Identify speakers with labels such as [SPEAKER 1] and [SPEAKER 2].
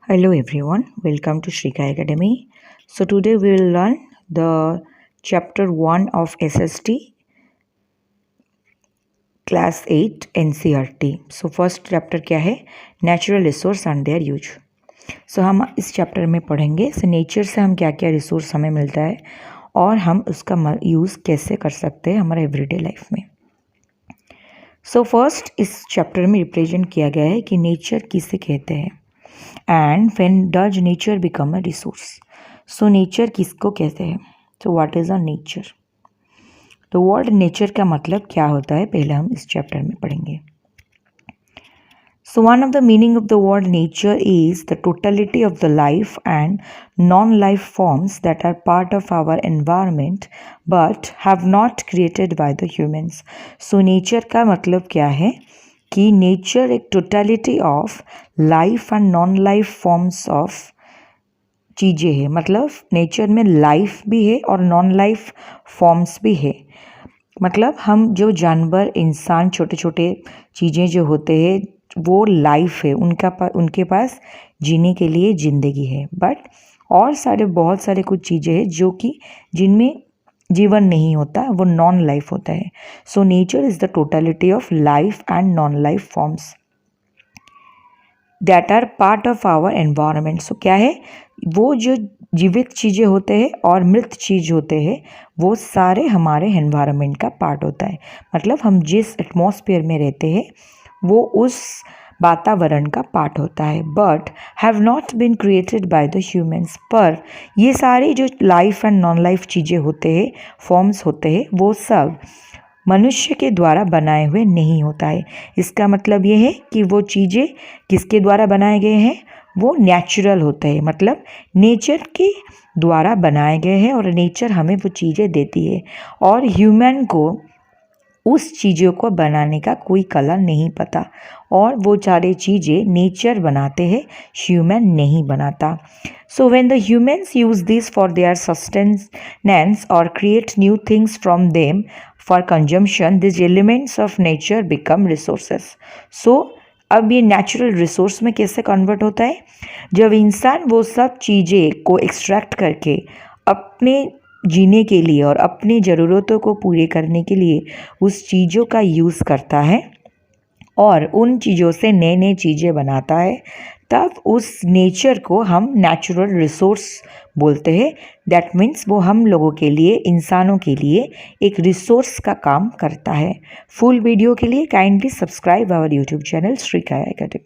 [SPEAKER 1] Hello everyone, welcome to Shrika Academy. So today we will learn the chapter 1 of SST class 8 NCERT. So first chapter क्या है? Natural resource and their use. So हम इस chapter में पढ़ेंगे nature से हम क्या क्या रिसोर्स हमें मिलता है और हम उसका यूज़ कैसे कर सकते हैं हमारे एवरीडे लाइफ में. सो फर्स्ट इस चैप्टर में रिप्रेजेंट किया गया है कि नेचर किसे कहते हैं and when does nature become a resource. So nature किसको कहते हैं? So what is a nature? तो वर्ड नेचर का मतलब क्या होता है पहले हम इस चैप्टर में पढ़ेंगे. So one of the meaning of the word nature is the totality of the life and non-life forms that are part of our environment but have not created by the humans. So nature का मतलब क्या है कि nature एक totality of life and non-life forms of चीज़ें है. मतलब nature में लाइफ भी है और नॉन लाइफ फॉर्म्स भी है. मतलब हम जो जानवर इंसान छोटे छोटे चीज़ें जो होते हैं वो लाइफ है उनके पास जीने के लिए ज़िंदगी है. बट और बहुत सारे कुछ चीज़ें हैं जो कि जिनमें जीवन नहीं होता, वो नॉन लाइफ होता है. So nature is the totality of life and non life forms that are part of our environment. So क्या है? वो जो जीवित चीज़ें होते हैं और मृत चीज़ होते हैं वो सारे हमारे एनवायरनमेंट का पार्ट होता है. मतलब हम जिस एटमॉस्फेयर में रहते हैं वो उस वातावरण का पार्ट होता है. But have not been created by the humans. पर ये सारी जो लाइफ एंड नॉन लाइफ चीज़ें होते हैं, फॉर्म्स होते हैं, वो सब मनुष्य के द्वारा बनाए हुए नहीं होता है. इसका मतलब ये है कि वो चीज़ें किसके द्वारा बनाए गए हैं? वो नेचुरल होते हैं. मतलब नेचर के द्वारा बनाए गए हैं और नेचर हमें वो चीज़ें देती है और ह्यूमन को उस चीज़ों को बनाने का कोई कला नहीं पता और वो सारी चीज़ें नेचर बनाते हैं, ह्यूमन नहीं बनाता. So when the humans use this for their sustenance और create new things from them for consumption, this elements of nature become resources. So अब ये नेचुरल रिसोर्स में कैसे कन्वर्ट होता है? जब इंसान वो सब चीज़ें को एक्सट्रैक्ट करके अपने जीने के लिए और अपनी ज़रूरतों को पूरे करने के लिए उस चीज़ों का यूज़ करता है और उन चीज़ों से नए नए चीज़ें बनाता है, तब उस नेचर को हम नेचुरल रिसोर्स बोलते हैं. दैट मीन्स वो हम लोगों के लिए, इंसानों के लिए एक रिसोर्स का काम करता है. फुल वीडियो के लिए kindly subscribe our YouTube channel Shrika academy.